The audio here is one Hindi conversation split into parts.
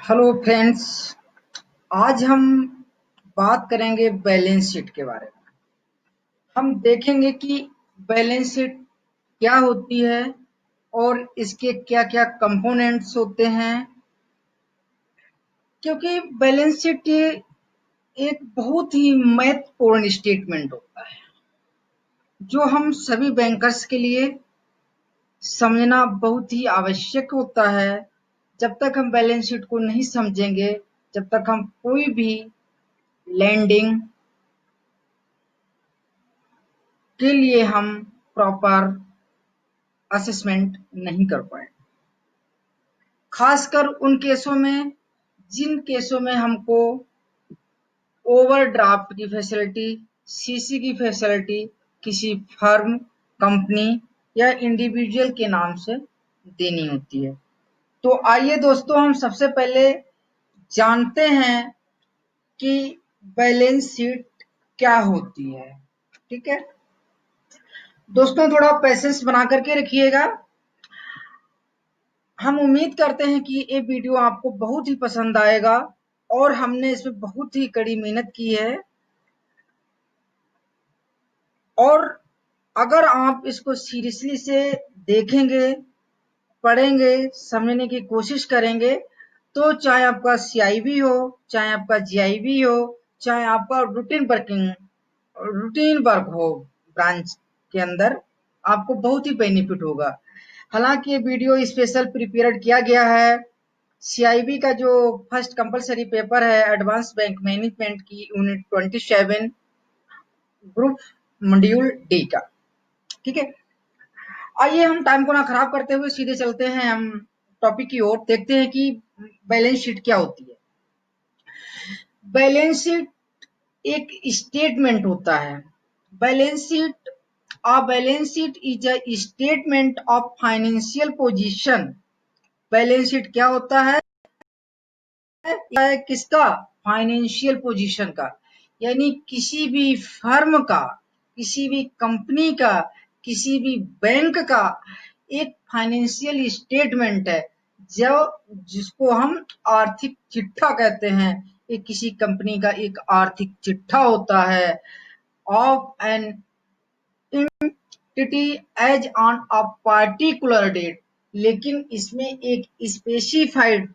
Hello friends. आज हम बात करेंगे बैलेंस शीट के बारे में। हम देखेंगे कि बैलेंस शीट क्या होती है और इसके क्या-क्या कंपोनेंट्स होते हैं, क्योंकि बैलेंस शीट एक बहुत ही महत्वपूर्ण स्टेटमेंट होता है जो हम सभी बैंकर्स के लिए समझना बहुत ही आवश्यक होता है। जब तक हम बैलेंस शीट को नहीं समझेंगे, जब तक हम कोई भी लैंडिंग के लिए हम प्रॉपर असेसमेंट नहीं कर पाए, खासकर उन केसों में जिन केसों में हमको ओवरड्राफ्ट की फैसिलिटी, सीसी की फैसिलिटी किसी फर्म, कंपनी या इंडिविजुअल के नाम से देनी होती है। तो आइए दोस्तों, हम सबसे पहले जानते हैं कि बैलेंस शीट क्या होती है। ठीक है दोस्तों, थोड़ा पेशेंस बना करके रखिएगा। हम उम्मीद करते हैं कि ये वीडियो आपको बहुत ही पसंद आएगा और हमने इसमें बहुत ही कड़ी मेहनत की है। और अगर आप इसको सीरियसली से देखेंगे, पढ़ेंगे, समझने की कोशिश करेंगे, तो चाहे आपका सीआईबी हो, चाहे आपका जीआईबी हो, चाहे आपका रूटीन वर्क हो ब्रांच के अंदर, आपको बहुत ही बेनिफिट होगा। हालांकि ये वीडियो स्पेशल प्रिपेयर किया गया है सीआईबी का जो फर्स्ट कंपलसरी पेपर है एडवांस बैंक मैनेजमेंट की यूनिट 27 ग्रुप मॉड्यूल डी का। ठीक है, आइए हम टाइम को ना खराब करते हुए सीधे चलते हैं हम टॉपिक की ओर। देखते हैं कि बैलेंस शीट क्या होती है। बैलेंस शीट एक स्टेटमेंट होता है। Balance sheet balance sheet is a statement of financial position. Balance sheet क्या होता है? किसका? फाइनेंशियल पोजीशन का, यानी किसी भी फर्म का, किसी भी कंपनी का, किसी भी बैंक का एक फाइनेंशियल स्टेटमेंट है जो जिसको हम आर्थिक चिट्ठा कहते हैं। ये किसी कंपनी का एक आर्थिक चिट्ठा होता है of an entity as on a particular date. लेकिन इसमें एक स्पेसिफाइड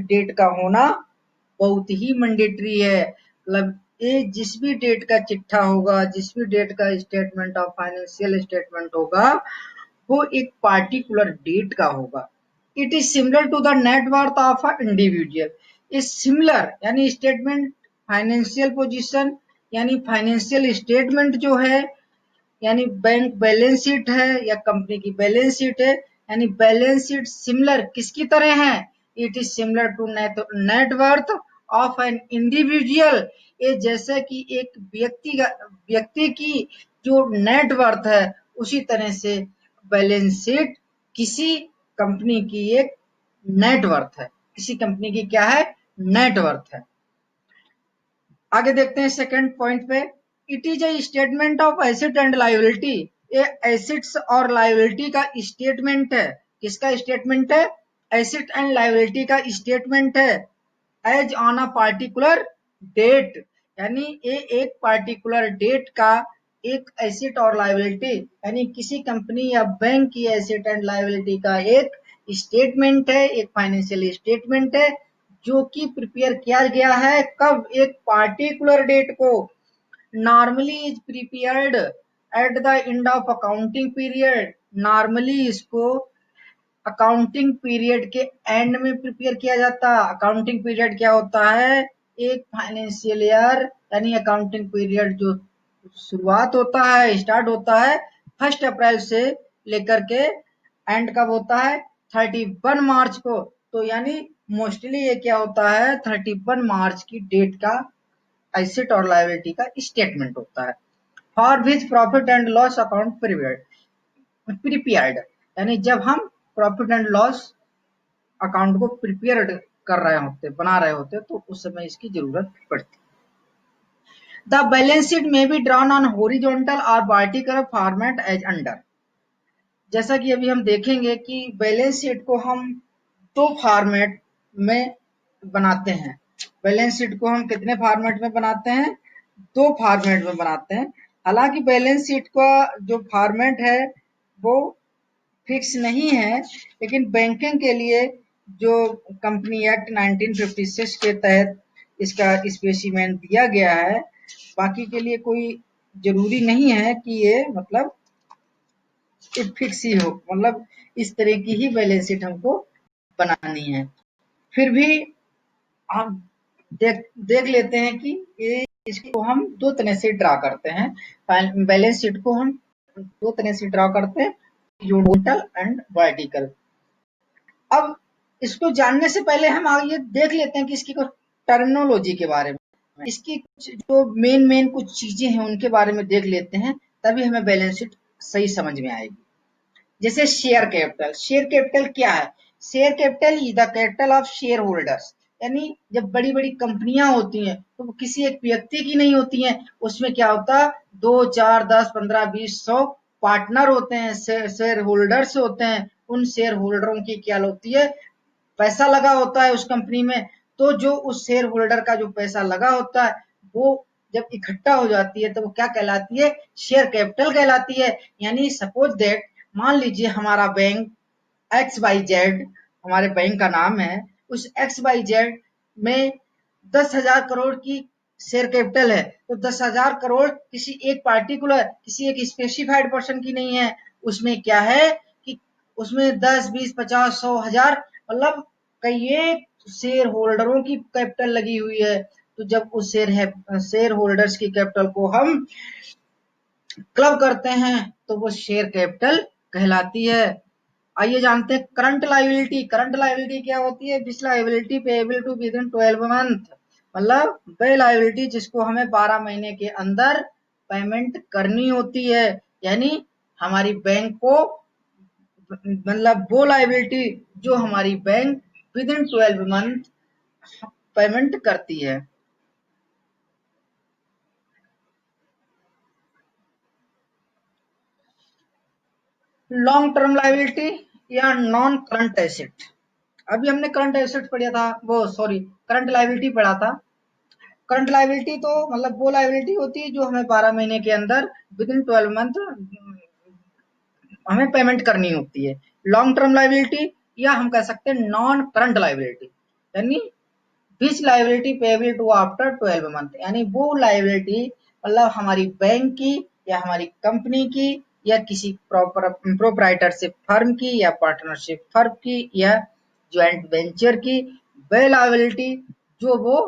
डेट का होना बहुत ही मैंडेटरी है। मतलब ये जिस भी डेट का चिट्ठा होगा, जिस भी डेट का स्टेटमेंट ऑफ फाइनेंशियल स्टेटमेंट होगा, वो एक पार्टिकुलर डेट का होगा। It is similar to the net worth of a individual. Is similar यानी स्टेटमेंट, फाइनेंशियल पोजीशन यानी फाइनेंशियल स्टेटमेंट जो है, यानी बैंक बैलेंस शीट है या कंपनी की बैलेंस शीट है, यानी बैलेंस शीट सिमिलर किसकी तरह है? It is similar to net worth of an individual. ये जैसे कि एक व्यक्ति की जो नेट वर्थ है, उसी तरह से बैलेंस शीट किसी कंपनी की एक नेट वर्थ है। किसी कंपनी की क्या है? नेट वर्थ है। आगे देखते हैं सेकंड पॉइंट पे। It is a statement of asset and liability. ये एसेट्स और लायबिलिटी का स्टेटमेंट है। किसका स्टेटमेंट है? एसेट एंड लायबिलिटी का स्टेटमेंट है as on a particular date. यानी ये एक पार्टिकुलर डेट का एक एसेट और लायबिलिटी, यानी किसी कंपनी या बैंक की एसेट एंड लायबिलिटी का एक स्टेटमेंट है, एक फाइनेंशियल स्टेटमेंट है जो कि प्रिपेयर किया गया है कब? एक पार्टिकुलर डेट को। Normally is prepared at the end of accounting period. Normally इसको अकाउंटिंग पीरियड के एंड में प्रिपेयर किया जाता है। अकाउंटिंग पीरियड क्या होता है? एक फाइनेंशियल ईयर, यानी अकाउंटिंग पीरियड जो शुरुआत होता है, स्टार्ट होता है 1 अप्रैल से लेकर के एंड कब होता है? 31 मार्च को। तो यानी मोस्टली ये क्या होता है? 31 मार्च की डेट का एसेट और लायबिलिटी का स्टेटमेंट होता है। For which profit and loss account prepared, यानी जब हम प्रॉफिट एंड लॉस अकाउंट को प्रिपेयर कर रहे होते, बना रहे होते, तो उस समय इसकी जरूरत पड़ती है। द बैलेंस शीट में बी ड्रॉन ऑन हॉरिजॉन्टल और वर्टिकल फॉर्मेट एज अंडर। जैसा कि अभी हम देखेंगे कि बैलेंस शीट को हम दो फॉर्मेट में बनाते हैं। बैलेंस शीट को हम कितने फॉर्मेट में बनाते हैं? 2 फॉर्मेट में बनाते हैं। हालांकि बैलेंस शीट का जो फॉर्मेट है वो फिक्स नहीं है, लेकिन बैंकिंग के लिए जो कंपनी एक्ट 1956 के तहत इसका स्पेसिमेन दिया गया है, बाकी के लिए कोई जरूरी नहीं है कि ये मतलब फिक्स ही हो, मतलब इस तरह की ही बैलेंस शीट हमको बनानी है। फिर भी हम देख देख लेते हैं कि ये इसको हम 2 तरह से ड्रा करते हैं। बैलेंस शीट को हम 2 तरह से ड्रा करते हैं, हॉरिजॉन्टल एंड वर्टिकल। अब इसको जानने से पहले हम आगे देख लेते हैं कि इसकी कुछ टर्मिनोलॉजी के बारे में। इसकी कुछ जो मेन कुछ चीजें हैं उनके बारे में देख लेते हैं, तभी हमें बैलेंस शीट सही समझ में आएगी। जैसे शेयर कैपिटल। शेयर कैपिटल क्या है? Share capital is the capital of share holders. यानी जब बड़ी बड़ी कंपनियां होती हैं तो वो किसी एक व्यक्ति की नहीं होती हैं, उसमें क्या होता है 2 4 10 15 20 100 पार्टनर होते हैं, शेयर होल्डर्स होते हैं। उन शेयर होल्डरों की क्या होती है, पैसा लगा होता है उस कंपनी में। तो जो उस शेयर होल्डर का जो पैसा लगा होता है वो जब इकट्ठा हो जाती है तो वो क्या कहलाती है? शेयर कैपिटल कहलाती है। यानी सपोज दैट, मान लीजिए हमारा बैंक एक्स वाई जेड, हमारे बैंक का नाम है, उस एक्स वाई जेड में 10,000 करोड़ की शेयर कैपिटल है। तो 10,000 करोड़ किसी एक पार्टिकुलर, किसी एक स्पेसिफाइड पर्सन की नहीं है। उसमें क्या है कि उसमें 10 20 50 100 1000 मतलब कई शेयर होल्डरों की कैपिटल लगी हुई है। तो जब उस शेयर होल्डर्स की कैपिटल को हम क्लब करते हैं तो वो शेयर कैपिटल कहलाती है। आइए जानते हैं करंट लायबिलिटी। करंट लायबिलिटी क्या होती है? Which liability payable to within 12 month, मतलब वे लायबिलिटी जिसको हमें 12 महीने के अंदर पेमेंट करनी होती है। यानी हमारी बैंक को, मतलब वो लायबिलिटी जो हमारी bank with in 12 month payment करती है। लॉन्ग टर्म लायबिलिटी या नॉन करंट एसेट। अभी हमने करंट एसेट पढ़ा था, वो सॉरी करंट लायबिलिटी पढ़ा था। करंट लायबिलिटी तो मतलब वो लायबिलिटी होती है जो हमें 12 महीने के अंदर विद इन 12 मंथ हमें पेमेंट करनी होती है। लॉन्ग टर्म लायबिलिटी या हम कह सकते हैं नॉन करंट लायबिलिटी, यानी which liability payable to after 12 month, यानी वो लायबिलिटी मतलब हमारी बैंक की या हमारी कंपनी की या किसी प्रोप्राइटरशिप फर्म की या पार्टनरशिप फर्म की या ज्वाइंट वेंचर की, वे लायबिलिटी जो वो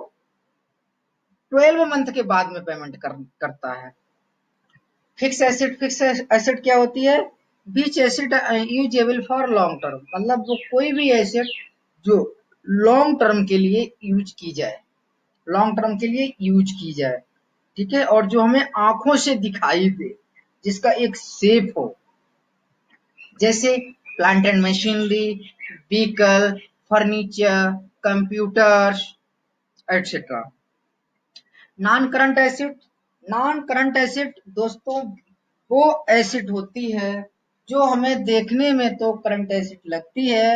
12 मंथ के बाद में पेमेंट करता है। Fix asset. फिक्स एसेट क्या होती है? Which asset usable for long term, मतलब वो कोई भी एसेट जो लॉन्ग टर्म के लिए यूज की जाए, लॉन्ग टर्म के लिए यूज की जाए, ठीक है, और जो हमें आंखों से दिखाई दे, जिसका एक शेप हो, जैसे plant and machinery, vehicle, furniture, computers etcetera. Non current asset. Non current asset दोस्तों वो एसेट होती है जो हमें देखने में तो करंट एसेट लगती है,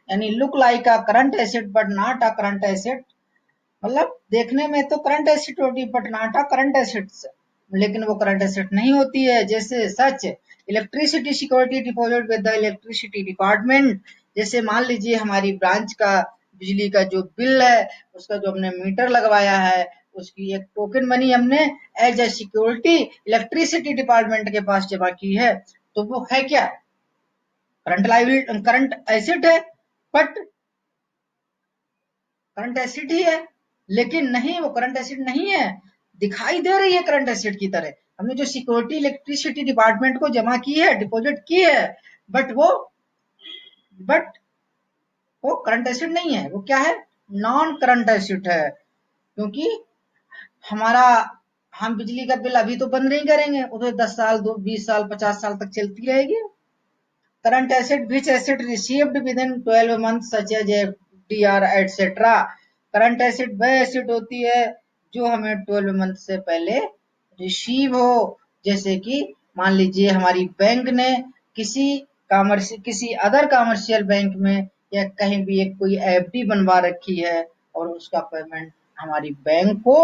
यानी look like a current asset but not a current asset, मतलब देखने में तो करंट एसेट होती but not a current assets, लेकिन वो करंट एसेट नहीं होती है। जैसे such electricity security deposit with the electricity department. जैसे मान लीजिए हमारी ब्रांच का बिजली का जो बिल है, उसका जो हमने मीटर लगवाया है, उसकी एक टोकन मनी हमने as a security electricity department के पास जमा की है। तो वो है क्या? करंट लायबिलिटी, करंट एसेट है, बट करंट एसेट ही है, लेकिन नहीं वो करंट एसेट नहीं है, दिखाई दे रही है करंट एसेट की तरह। हमने जो सिक्योरिटी इलेक्ट्रिसिटी डिपार्टमेंट को जमा की है, डिपॉजिट की है, बट वो बट वो करंट एसेट नहीं है। वो क्या है? नॉन करंट एसेट है, क्योंकि हमारा हम बिजली का बिल अभी तो बंद नहीं करेंगे, वो तो 10 साल 20 साल 50 साल तक चलती रहेगी। Current asset which asset received within 12 month such as FDR etcetera. Current asset वह एसेट होती है जो हमें 12 मंथ से पहले रिसीव हो। जैसे कि मान लीजिए हमारी बैंक ने किसी किसी अदर कॉमर्शियल बैंक में या कहीं भी एक कोई एफडी बनवा रखी है और उसका पेमेंट हमारी बैंक को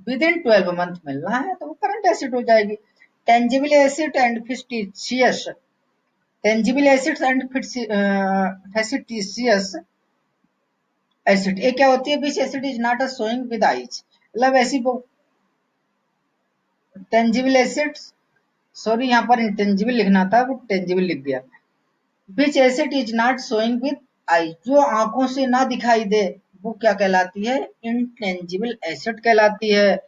विद इन 12 मंथ मिलना है तो वो करंट एसेट हो जाएगी। Tangible asset and fictitious, tangible assets and fictitious asset, ये क्या होती है? Which asset is not a showing with eyes, मतलब ऐसी टेंजिबल एसेट्स, सॉरी यहाँ पर इंटेंजिबल लिखना था, वो टेंजिबल लिख दिया। Which asset is not showing with eye, जो आंखों से ना दिखाई दे वो क्या कहलाती है? इंटेंजिबल एसेट कहलाती है।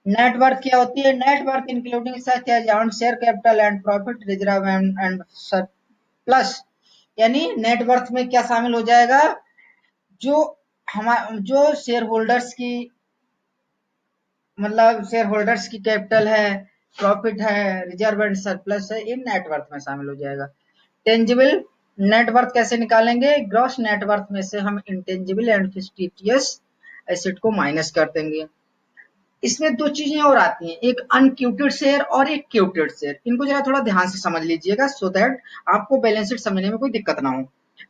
नेटवर्थ क्या होती है? Net worth including such as on share capital and profit reserve and plus, यानी नेटवर्थ में क्या शामिल हो जाएगा? जो जो शेयर होल्डर्स की, मतलब शेयर होल्डर्स की कैपिटल है, प्रॉफिट है, रिजर्व एंड सरप्लस है, इन नेटवर्थ में शामिल हो जाएगा। टेंजिबल नेटवर्थ कैसे निकालेंगे? ग्रॉस नेटवर्थ में से हम इंटेंजिबल एंड फिक्टिशियस एसेट को माइनस कर देंगे। इसमें दो चीजें और आती हैं, एक अनक्यूटेड शेयर और एक क्यूटेड शेयर। इनको जरा थोड़ा ध्यान से समझ लीजिएगा सो दैट आपको बैलेंस शीट समझने में कोई दिक्कत ना हो।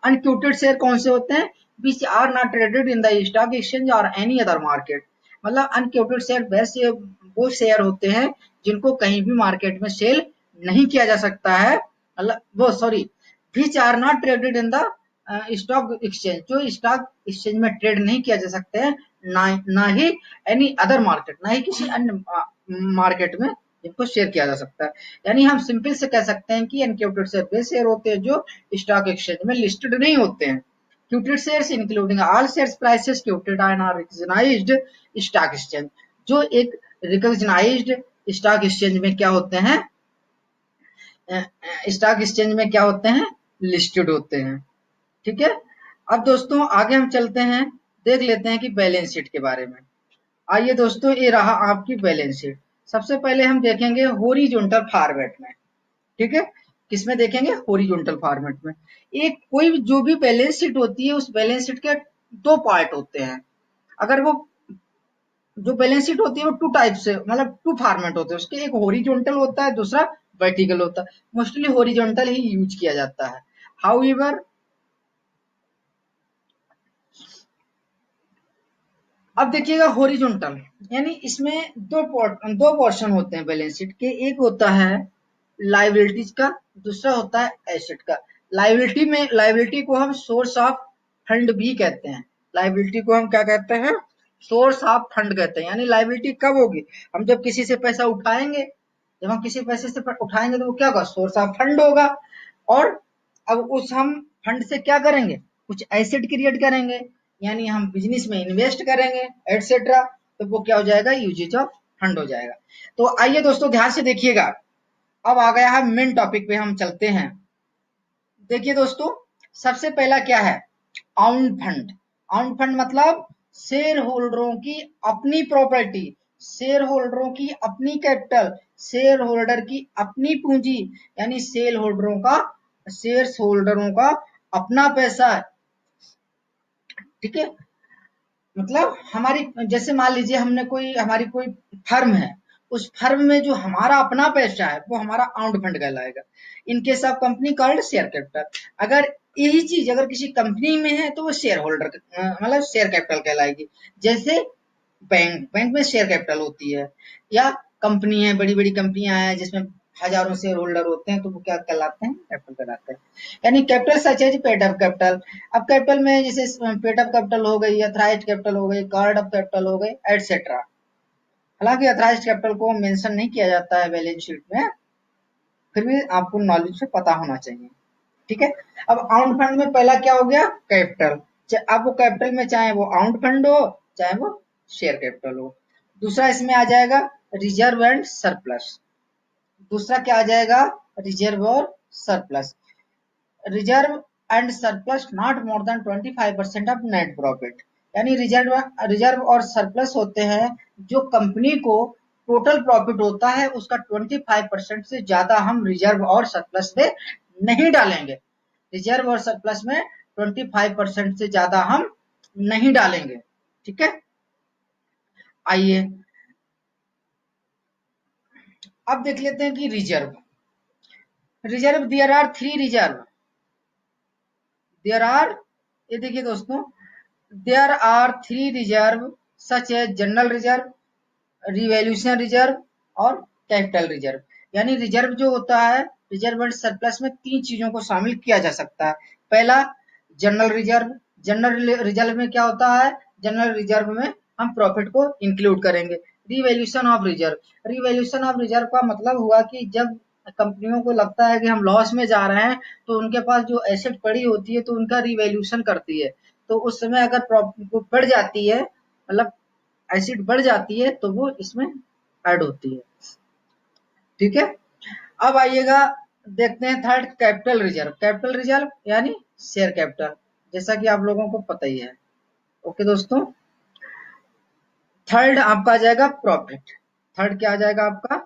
अनक्यूटेड शेयर कौन से होते हैं? Which are not traded in the stock exchange और एनी अदर मार्केट, मतलब अनक्यूटेड शेयर वैसे वो शेयर होते हैं जिनको कहीं भी मार्केट में सेल नहीं किया जा सकता है, मतलब वो sorry, which are not traded in the stock exchange, जो स्टॉक एक्सचेंज में ट्रेड नहीं किया जा सकते हैं, ना ही एनी अदर मार्केट, ना ही किसी अन्य मार्केट में जिनको शेयर किया जा सकता है। यानी हम सिंपल से कह सकते हैं कि अनक्यूटेड शेयर वे शेयर होते हैं जो स्टॉक एक्सचेंज में लिस्टेड नहीं होते हैं। Quoted shares including all shares prices quoted on our recognised stock exchange, जो एक रिकॉग्नाइज्ड स्टॉक एक्सचेंज में क्या होते हैं? स्टॉक एक्सचेंज में क्या होते हैं? लिस्टेड होते हैं। ठीक है, अब दोस्तों आगे हम चलते हैं, देख लेते हैं कि बैलेंस शीट के बारे में। आइए दोस्तों, ये रहा आपकी बैलेंस शीट। सबसे पहले हम देखेंगे हॉरिजॉन्टल फॉर्मेट में। ठीक है, किसमें देखेंगे? हॉरिजॉन्टल फॉर्मेट में। एक कोई जो भी बैलेंस शीट होती है, उस बैलेंस शीट के दो पार्ट होते हैं। अगर वो जो बैलेंस शीट होती है वो टू टाइप से, मतलब टू फॉर्मेट होते हैं उसके, एक हॉरिजॉन्टल होता है, दूसरा वर्टिकल होता है। मोस्टली हॉरिजॉन्टल ही यूज किया जाता है। हाउएवर, अब देखिएगा हॉरिजॉन्टल, यानी इसमें दो पोर्शन होते हैं बैलेंस शीट के। एक होता है लाइबिलिटीज का, दूसरा होता है एसेट का। लाइबिलिटी को हम सोर्स ऑफ फंड भी कहते हैं। लाइबिलिटी को हम क्या कहते हैं? सोर्स ऑफ फंड कहते हैं। यानी लाइबिलिटी कब होगी? हम जब किसी से पैसा उठाएंगे, जब हम किसी पैसे से उठाएंगे तो वो क्या होगा? सोर्स ऑफ फंड होगा। और अब उस हम फंड से क्या करेंगे? कुछ एसेट क्रिएट करेंगे, यानी हम बिजनेस में इन्वेस्ट करेंगे एटसेट्रा, तो वो क्या हो जाएगा? यूजेज ऑफ फंड हो जाएगा। तो आइए दोस्तों ध्यान से देखिएगा, अब आ गया है मेन टॉपिक पे, हम चलते हैं। देखिए दोस्तों, सबसे पहला क्या है? आउन फंड। आउन फंड मतलब शेयर होल्डरों की अपनी प्रॉपर्टी, शेयर होल्डरों की अपनी कैपिटल, शेयर होल्डर की अपनी पूंजी, यानी शेयर होल्डरों का अपना पैसा। ठीक है, मतलब हमारी, जैसे मान लीजिए हमने हमारी कोई फर्म है, उस फर्म में जो हमारा अपना पैसा है वो हमारा आउंड फंड कहलाएगा। In case of company called share capital. अगर यही चीज अगर किसी कंपनी में है तो वो शेयर होल्डर, मतलब शेयर कैपिटल कहलाएगी। जैसे बैंक में शेयर कैपिटल होती है, या कंपनी है, बड़ी बड़ी कंपनियां हैं जिसमें हजारों शेयर होल्डर होते हैं, तो वो क्या कहलाते हैं? कैपिटल कहलाते हैं। यानी कैपिटल सच है पेड अप कैपिटल। अब कैपिटल में जैसे पेड अप कैपिटल हो गई, अथराइज्ड कैपिटल हो गई, कार्ड अप कैपिटल हो गई, एटसेट्रा। हालांकि अथराइज्ड कैपिटल को मेंशन नहीं किया जाता है बैलेंस शीट में, फिर भी आपको नॉलेज से पता होना चाहिए। ठीक है, अब आउंड फंड में पहला क्या हो गया? कैपिटल। अब वो कैपिटल में चाहे वो आउंड फंड हो, चाहे वो शेयर कैपिटल हो। दूसरा इसमें आ जाएगा रिजर्व एंड सरप्लस। दूसरा क्या आ जाएगा? रिजर्व और surplus. Reserve and surplus not more than 25% of net profit, यानी रिजर्व और सरप्लस होते हैं जो कंपनी को टोटल प्रॉफिट होता है उसका 25% से ज्यादा हम रिजर्व और सरप्लस में नहीं डालेंगे। रिजर्व और सरप्लस में 25% से ज्यादा हम नहीं डालेंगे। ठीक है, आइए अब देख लेते हैं कि reserve. Reserve, there are three reserve. There are, ये देखिए दोस्तों, देयर आर 3 रिजर्व सच है जनरल रिजर्व, रिवैल्यूएशन रिजर्व और कैपिटल रिजर्व। यानी रिजर्व जो होता है, रिजर्व एंड सरप्लस में 3 चीजों को शामिल किया जा सकता है। पहला जनरल रिजर्व, जनरल रिजर्व में क्या होता है, जनरल रिजर्व में हम प्रॉफिट को इंक्लूड करेंगे। Revaluation of reserve, revaluation of reserve का मतलब हुआ कि जब कंपनियों को लगता है कि हम लॉस में जा रहे हैं, तो उनके पास जो एसेट पड़ी होती है तो उनका रिवैल्यूएशन करती है। तो उस समय अगर प्रॉफिट बढ़ जाती है, मतलब एसिड बढ़ जाती है, तो वो इसमें ऐड होती है। ठीक है, अब आइएगा देखते हैं third capital reserve. Capital reserve यानी शेयर कैपिटल, जैसा कि आप लोगों को पता ही है। ओके दोस्तों, थर्ड आपका आ जाएगा प्रॉफिट। थर्ड क्या आ जाएगा आपका,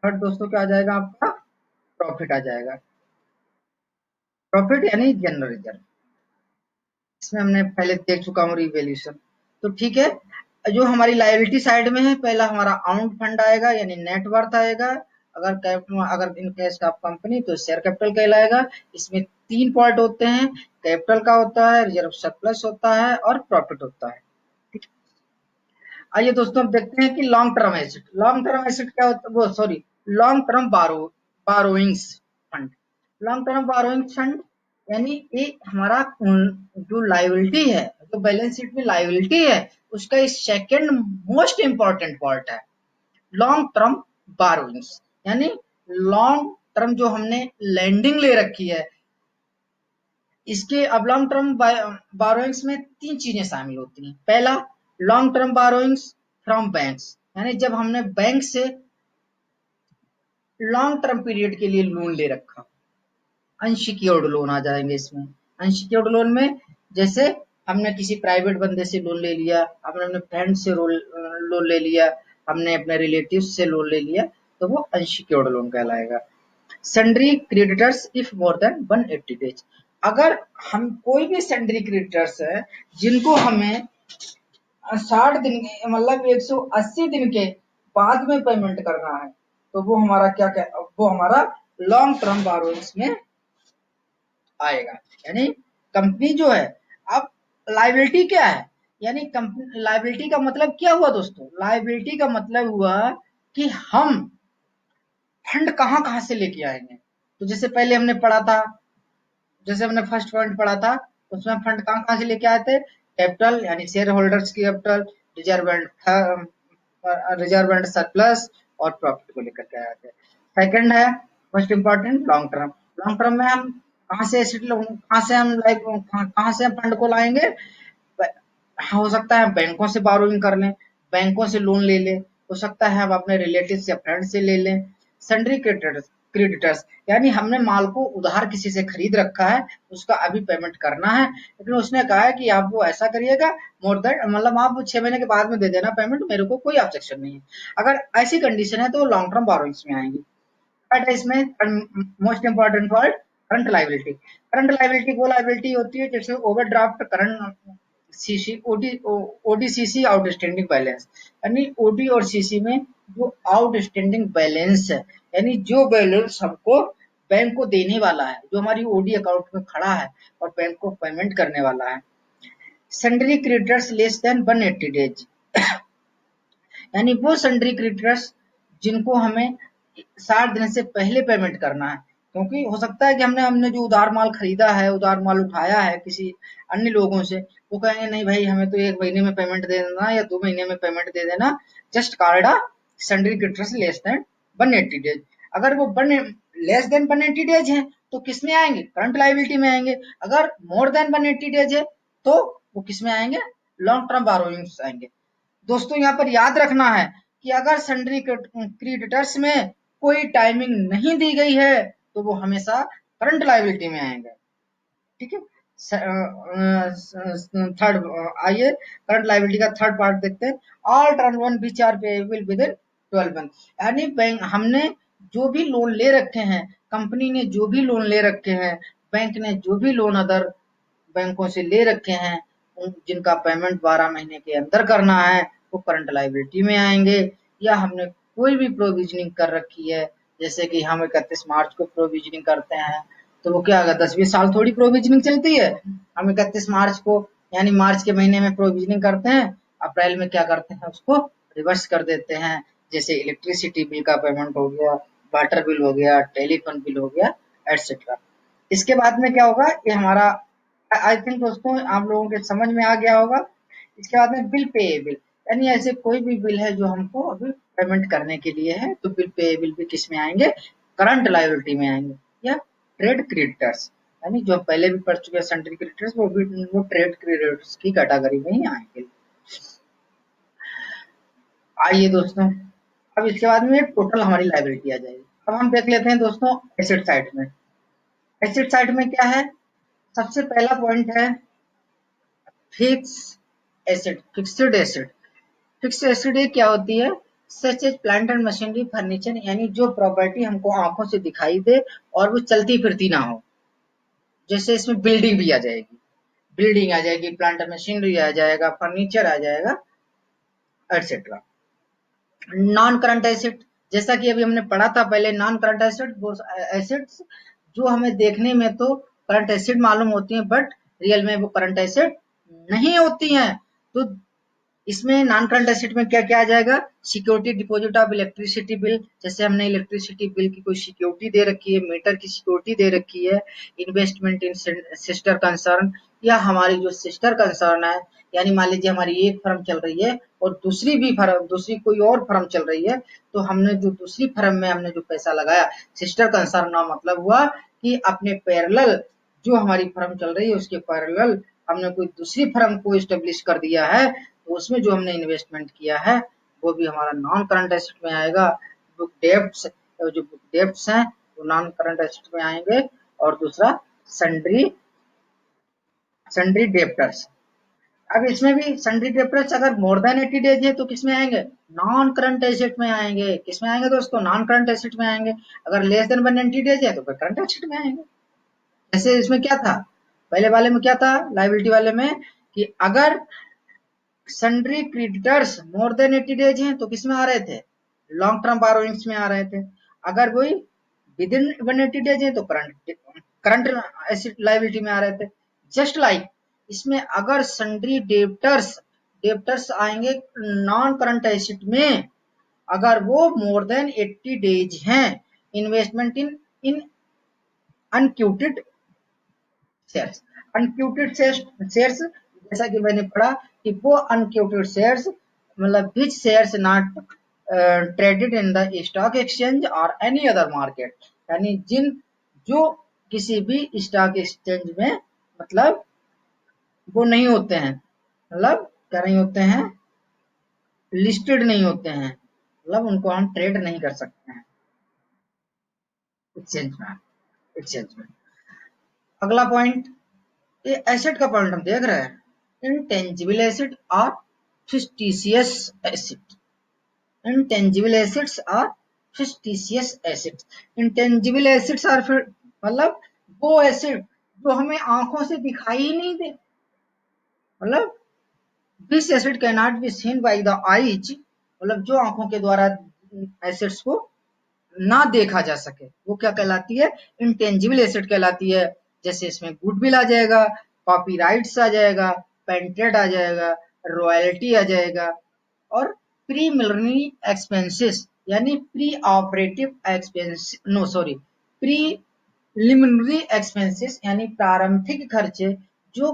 थर्ड दोस्तों क्या आ जाएगा आपका, प्रॉफिट आ जाएगा। प्रॉफिट यानी जनरल रिजर्व, इसमें हमने पहले देख चुका हूँ रिवैल्यूएशन। तो ठीक है, जो हमारी लायबिलिटी साइड में है, पहला हमारा अमाउंट फंड आएगा यानी नेटवर्थ आएगा। अगर इन केस का कंपनी तो शेयर कैपिटल कहलाएगा। इसमें 3 पार्ट होते हैं, कैपिटल का होता है, रिजर्व सरप्लस होता है और प्रॉफिट होता है। ठीक है, आइए दोस्तों अब देखते हैं कि long term asset. Long term asset क्या होता है, वो sorry, long term borrowings fund. Long term borrowings fund यानी ये हमारा जो लायबिलिटी है, जो बैलेंस शीट में लायबिलिटी है, उसका ये सेकंड मोस्ट इंपॉर्टेंट पार्ट है, लॉन्ग टर्म बारोइंग्स। यानी लॉन्ग टर्म जो हमने लैंडिंग ले रखी है, इसके अब लॉन्ग टर्म बारोइंग्स में 3 चीजें शामिल होती हैं। पहला लॉन्ग टर्म बारोइंग्स फ्रॉम बैंक्स, यानी जब हमने बैंक से लॉन्ग टर्म पीरियड के लिए लोन ले रखा, अनसिक्योर्ड लोन आ जाएंगे इसमें। अनसिक्योर्ड लोन में जैसे हमने किसी प्राइवेट बंदे से लोन ले लिया, हमने अपने फ्रेंड से लोन ले लिया, हमने अपने रिलेटिव से लोन ले लिया, तो वो अनसिक्योर्ड लोन कहलाएगा। Sundry creditors if more than 180 days, अगर हम कोई भी सन्ड्री क्रेडिटर्स है जिनको हमें 60 दिन मतलब 180 दिन के बाद में पेमेंट करना है, तो वो हमारा वो हमारा लॉन्ग टर्म बारोइंग्स में आएगा। यानी कंपनी जो है, अब लायबिलिटी क्या है, यानी कंपनी लायबिलिटी का मतलब क्या हुआ दोस्तों, लायबिलिटी का मतलब हुआ कि हम फंड कहां कहां से लेके आएंगे। तो जैसे पहले हमने पढ़ा था, जैसे हमने फर्स्ट पॉइंट पढ़ा था, उसमें फंड कहां कहां से लेके आए थे, कैपिटल यानी शेयर होल्डर्स की कैपिटल, रिजर्व एंड सरप्लस और प्रॉफिट को लेकर के आए थे। सेकंड है most important long term. Long term में हम कहां से एसेट, कहां से हम लाइक कहां से हम फंड को लाएंगे, हो सकता है बैंकों से बारोइंग कर लें, बैंकों से लोन ले लें, हो सकता है हम अपने रिलेटिव्स या फ्रेंड से ले लें। सन्ड्री क्रेडिटर्स, क्रेडिटर्स यानी हमने माल को उधार किसी से खरीद रखा है, उसका अभी पेमेंट करना है, लेकिन उसने कहा है कि आप वो ऐसा करिएगा, मोर देन मतलब आप 6 महीने के बाद में दे देना पेमेंट, मेरे को कोई ऑब्जेक्शन नहीं है। अगर ऐसी कंडीशन है तो लॉन्ग टर्म बारोइंग्स में आएंगी। थर्ड है इसमें most important word current liability. Current liability वो लाइबिलिटी होती है जैसे overdraft, current CC, OD, ODCC outstanding balance, यानी ओडी और सीसी में जो आउटस्टैंडिंग बैलेंस है, यानी जो बैलेंस हमको बैंक को देने वाला है, जो हमारी ओडी अकाउंट में खड़ा है और बैंक को पेमेंट करने वाला है। Sundry creditors less than 180 days, यानी वो सन्ड्री क्रेडिटर्स जिनको हमें 60 दिन से पहले पेमेंट करना है। क्योंकि हो सकता है कि हमने हमने जो उधार माल खरीदा है, उधार माल उठाया है किसी अन्य लोगों से, वो कहेंगे नहीं भाई हमें तो 1 महीने में पेमेंट दे देना या 2 महीने में पेमेंट दे देना, just card sundry creditors less than 180 days. अगर वो लेस देन 180 डेज है तो किस में आएंगे, करंट लाइबिलिटी में आएंगे। अगर मोर देन 180 डेज है तो वो किस में आएंगे, लॉन्ग टर्म बारोइंग्स आएंगे। दोस्तों यहाँ पर याद रखना है कि अगर सन्ड्री क्रेडिटर्स में कोई टाइमिंग नहीं दी गई है तो वो हमेशा करंट लायबिलिटी में आएंगे। ठीक है, थर्ड आइए करंट लायबिलिटी का थर्ड पार्ट देखते हैं। All term loan which are payable within 12 month, यानी बैंक हमने जो भी लोन ले रखे हैं, कंपनी ने जो भी लोन ले रखे हैं, बैंक ने जो भी लोन अदर बैंकों से ले रखे हैं, जिनका पेमेंट 12 महीने के अंदर करना है, वो करंट लायबिलिटी में आएंगे। या हमने कोई भी प्रोविजनिंग कर रखी है, जैसे कि हम 31 मार्च को प्रोविजनिंग करते हैं, तो वो क्या होगा, 10-20 साल थोड़ी प्रोविजनिंग चलती है। हम 31 मार्च को यानी मार्च के महीने में प्रोविजनिंग करते हैं, अप्रैल में क्या करते हैं उसको रिवर्स कर देते हैं। जैसे इलेक्ट्रिसिटी बिल का पेमेंट हो गया, वाटर बिल हो गया, टेलीफोन बिल हो गया, एटसेट्रा। इसके बाद में क्या होगा, ये हमारा आई थिंक दोस्तों आप लोगों के समझ में आ गया होगा। इसके बाद में बिल पेएबल, यानी ऐसे कोई भी बिल है जो हमको अभी पेमेंट करने के लिए है, तो बिल पेएबल भी किस में आएंगे, करंट लायबिलिटी में आएंगे, या ट्रेड क्रेडिटर्स, यानी जो पहले भी पढ़ चुके हैं सन्ड्री क्रेडिटर्स, वो भी वो ट्रेड क्रेडिटर्स की कैटेगरी में ही आएंगे। आइए दोस्तों, अब इसके बाद में टोटल हमारी लायबिलिटी आ जाएगी। अब हम देख लेते हैं दोस्तों एसेट साइड में। एसेट साइड में क्या है, सबसे पहला पॉइंट है fix asset, fixed asset. Fixed asset ये क्या होती है, such as plant and machinery furniture, यानी जो प्रॉपर्टी हमको आंखों से दिखाई दे और वो चलती फिरती ना हो। जैसे इसमें बिल्डिंग भी आ जाएगी, बिल्डिंग आ जाएगी, प्लांट एंड मशीनरी आ जाएगा, फर्नीचर आ जाएगा, एटसेट्रा। नॉन करंट एसेट, जैसा कि अभी हमने पढ़ा था पहले, नॉन करंट एसेट वो एसेट्स जो हमें देखने में तो करंट एसेट मालूम होती हैं, बट रियल में वो करंट एसेट नहीं होती हैं। तो इसमें नॉन करंट एसेट में क्या क्या आ जाएगा, security deposit of electricity bill, जैसे हमने इलेक्ट्रिसिटी बिल की कोई सिक्योरिटी दे रखी है, मीटर की सिक्योरिटी दे रखी है, इन्वेस्टमेंट इन सिस्टर कंसर्न, या हमारी जो सिस्टर कंसर्न है, यानी मान लीजिए हमारी एक फर्म चल रही है और दूसरी भी फर्म, दूसरी कोई और फर्म चल रही है, तो हमने जो दूसरी फर्म में हमने जो पैसा लगाया, सिस्टर कंसर्न का मतलब हुआ कि अपने पैरेलल जो हमारी फर्म चल रही है उसके पैरेलल हमने कोई दूसरी फर्म को इस्टेब्लिश कर दिया है, तो उसमें जो हमने इन्वेस्टमेंट किया है वो भी हमारा नॉन करंट एसेट में आएगा। बुक डेब्ट्स, जो बुक डेब्ट्स हैं वो नॉन करंट एसेट में आएंगे। और दूसरा सन्ड्री, सन्ड्री डेब्टर्स। अब इसमें भी सन्ड्री डेब्टर्स अगर मोर देन 80 डेज है तो किसमें आएंगे, नॉन करंट एसेट में आएंगे। किसमें आएंगे दोस्तों, नॉन करंट एसेट में आएंगे। अगर लेस देन 180 डेज है तो फिर करंट एसेट में आएंगे। जैसे इसमें क्या था, पहले वाले में क्या था, लायबिलिटी वाले में, कि अगर सन्ड्री क्रेडिटर्स मोर देन 80 डेज हैं तो किसमें आ रहे थे, लॉन्ग टर्म बोरोइंग्स में आ रहे थे। अगर वही विद इन 180 डेज है तो करंट करंट एसेट लायबिलिटी में आ रहे थे। जस्ट लाइक इसमें अगर सन्ड्री डेब्टर्स, डेब्टर्स आएंगे नॉन करंट एसेट में अगर वो मोर देन 80 डेज हैं, investment in in unquoted shares. Unquoted shares, जैसा कि मैंने पढ़ा कि वो अनक्यूटेड शेयर्स मतलब which shares not traded in the stock exchange और एनी अदर मार्केट, यानी जिन जो किसी भी स्टॉक एक्सचेंज में मतलब वो नहीं होते हैं, मतलब क्या नहीं होते हैं, लिस्टेड नहीं होते हैं, मतलब उनको हम ट्रेड नहीं कर सकते हैं एक्सचेंज में, एक्सचेंज में। अगला पॉइंट, ये एसेट का पॉइंट हम देख रहे हैं, इंटेंजिबल एसेट और फिक्टिशियस एसेट। इंटेंजिबल एसेट्स और फिक्टिशियस एसेट्स। इंटेंजिबल एसेट्स और फिर मतलब वो एसेट जो हमें आंखों से दिखाई ही नहीं दे, मतलब this asset can not be seen by the eyes, मतलब जो आंखों के द्वारा एसेट्स को ना देखा जा सके, वो क्या कहलाती है, इंटेंजिबल एसेट कहलाती है। जैसे इसमें गुडविल आ जाएगा, कॉपीराइट्स आ जाएगा, पेटेंट आ जाएगा, रॉयल्टी आ जाएगा, और प्री मिलनरी एक्सपेंसेस, यानी pre operative expense, no sorry, preliminary expenses, यानी प्रारंभिक खर्चे जो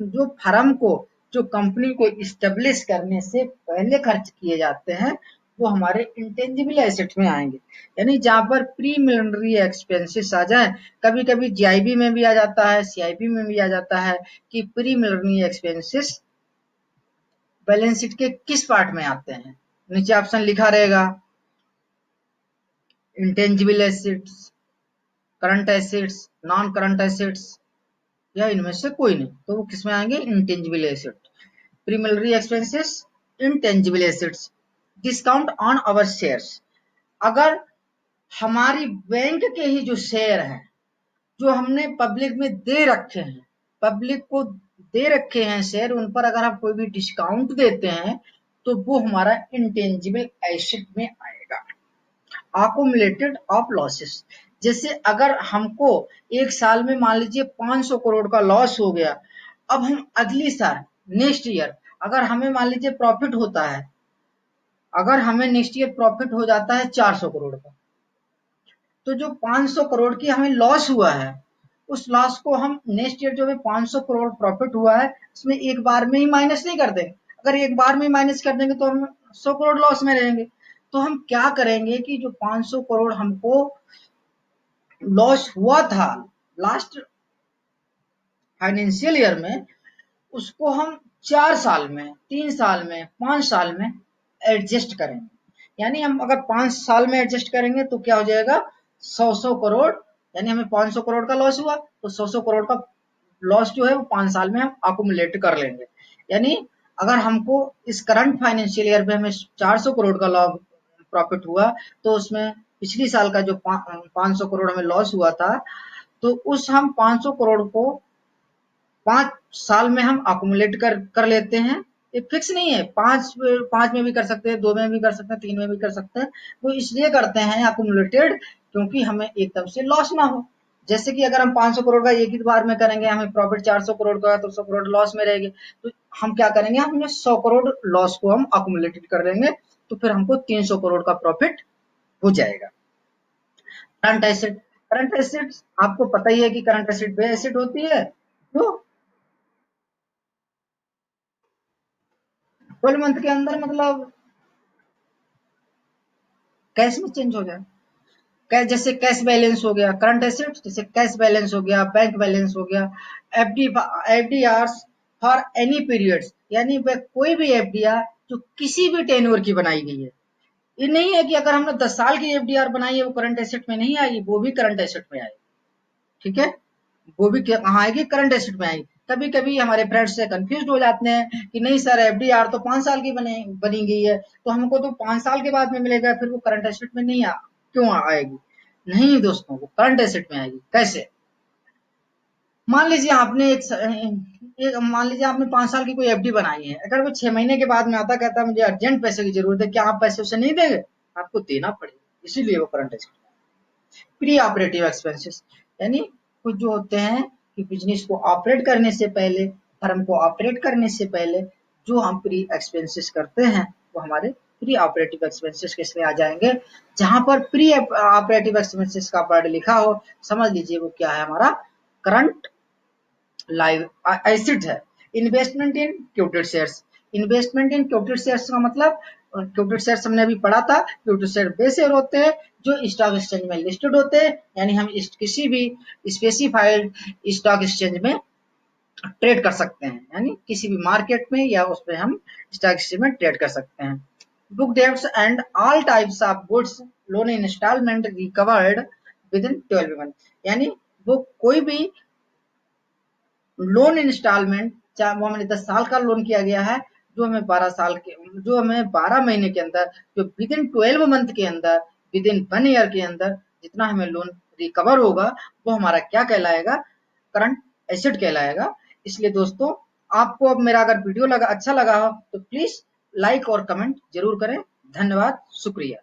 जो फर्म को, जो कंपनी को इस्टेब्लिश करने से पहले खर्च किए जाते हैं, वो हमारे इंटेंजिबल एसेट में आएंगे। यानी जहां पर प्री मिलिनरी एक्सपेंसेस आ जाए, कभी कभी जीआईबी में भी आ जाता है, सीआईबी में भी आ जाता है कि प्री मिलिनरी एक्सपेंसेस बैलेंस शीट के किस पार्ट में आते हैं। नीचे ऑप्शन लिखा रहेगा, intangible assets, current assets, non current assets, या इनमें से कोई नहीं, तो वो किसमें आएंगे, intangible asset. प्रीमिलरी expenses, intangible assets. Discount on our shares, अगर हमारी बैंक के ही जो शेयर हैं जो हमने पब्लिक में दे रखे हैं, पब्लिक को दे रखे हैं शेयर, उन पर अगर आप कोई भी डिस्काउंट देते हैं तो वो हमारा इंटेंजिबल एसेट में आएगा। अकोमुलेटेड ऑफ लॉसेस, जैसे अगर हमको एक साल में मान लीजिए 500 करोड़ का लॉस हो गया, अब हम अगली साल नेक्स्ट ईयर अगर हमें मान लीजिए प्रॉफिट होता है, अगर हमें नेक्स्ट ईयर प्रॉफिट हो जाता है 400 करोड़ का, तो जो 500 करोड़ की हमें लॉस हुआ है, उस लॉस को हम नेक्स्ट ईयर जो हमें 500 करोड़ प्रॉफिट हुआ है उसमें एक बार में ही माइनस नहीं कर देंगे। अगर एक बार में माइनस कर देंगे तो हम 100 करोड़ लॉस में रहेंगे। तो हम क्या करेंगे कि जो 500 करोड़ हमको लॉस हुआ था लास्ट फाइनेंशियल ईयर में, उसको हम 4 साल में, 3 साल में, 5 साल में एडजस्ट करेंगे। यानी हम अगर 5 साल में एडजस्ट करेंगे तो क्या हो जाएगा, 100 करोड़, यानी हमें 500 करोड़ का लॉस हुआ तो 100 करोड़ का लॉस जो है वो 5 साल में हम अकुमुलेट कर लेंगे। यानी अगर हमको इस करंट फाइनेंशियल ईयर में हमें 400 करोड़ का लॉस प्रॉफिट हुआ, तो उसमें पिछली साल का जो 500 करोड़ हमें लॉस हुआ था, तो उस हम 500 करोड़ को 5 साल में हम अकुमुलेट कर लेते हैं। ये फिक्स नहीं है, पांच में भी कर सकते हैं, 2 में भी कर सकते हैं, 3 में भी कर सकते हैं। वो इसलिए करते हैं अकुमुलेटेड क्योंकि हमें एकदम से लॉस ना हो। जैसे कि अगर हम 500 करोड़ का एक ही बार में करेंगे, हमें प्रॉफिट 400 करोड़ का, तो 100 करोड़ लॉस में रहेंगे। तो हम क्या करेंगे, हमने 100 करोड़ लॉस को हम अकुमुलेटेड कर लेंगे, तो फिर हमको 300 करोड़ का प्रॉफिट हो जाएगा। करंट एसेट, करंट एसेट आपको पता ही है कि करंट एसेट वे एसेट होती है जो 12 मंथ के अंदर मतलब कैश में चेंज हो जाए। कैश जैसे कैश बैलेंस हो गया, करंट एसेट जैसे कैश बैलेंस हो गया, बैंक बैलेंस हो गया, FD, FDR for any periods, यानी वह कोई भी एफडीआर जो किसी भी टेन्योर की बनाई गई है। ये नहीं है कि अगर हमने 10 साल की एफडीआर बनाई है वो करंट एसेट में नहीं आएगी, वो भी करंट एसेट में आएगी। ठीक है, वो भी कहाँ आएगी, करंट एसेट में आएगी। कभी कभी हमारे फ्रेंड्स से कंफ्यूज हो जाते हैं कि नहीं सर एफडीआर तो 5 साल की बनी गई है, तो हमको तो 5 साल के बाद में मिलेगा, फिर वो करंट एसेट में नहीं क्यों आएगी। नहीं दोस्तों, वो करंट एसेट में आएगी। कैसे, मान लीजिए आपने मान लीजिए आपने 5 साल की कोई एफडी बनाई है, अगर वो 6 महीने के बाद में आता कहता है मुझे अर्जेंट पैसे की जरूरत है, क्या आप पैसे उसे नहीं देंगे, आपको देना पड़ेगा, इसीलिए वो current asset. Pre operative expenses, यानी कुछ जो होते हैं कि बिजनेस को ऑपरेट करने से पहले, फर्म को ऑपरेट करने से पहले जो हम प्री एक्सपेंसेस करते हैं, वो हमारे प्री ऑपरेटिव एक्सपेंसेस किसमें आ जाएंगे। जहां पर प्री ऑपरेटिव एक्सपेंसेस का वर्ड लिखा हो, समझ लीजिए वो क्या है, हमारा करंट लाइव एसिड है। Investment in quoted shares, investment in quoted shares का मतलब, क्योटेड शेयर्स हमने अभी पढ़ा था, क्योटेड शेयर वे शेयर होते हैं जो स्टॉक एक्सचेंज में लिस्टेड होते हैं, यानी हम किसी भी स्पेसिफाइड स्टॉक एक्सचेंज में ट्रेड कर सकते हैं, यानी किसी भी मार्केट में या उस पर हम स्टॉक एक्सचेंज में ट्रेड कर सकते हैं। Book debts and all types of goods loan instalment recovered within 12 month, यानी वो कोई भी लोन इंस्टॉलमेंट, चाहे वो हमने 10 साल का लोन किया गया है, जो हमें 12 साल के, जो हमें 12 महीने के अंदर, जो विद इन 12 मंथ के अंदर, विद इन 1 ईयर के अंदर जितना हमें लोन रिकवर होगा, वो हमारा क्या कहलाएगा, करंट एसेट कहलाएगा। इसलिए दोस्तों, आपको अब मेरा अगर वीडियो अच्छा लगा हो तो प्लीज लाइक और कमेंट जरूर करें। धन्यवाद, शुक्रिया।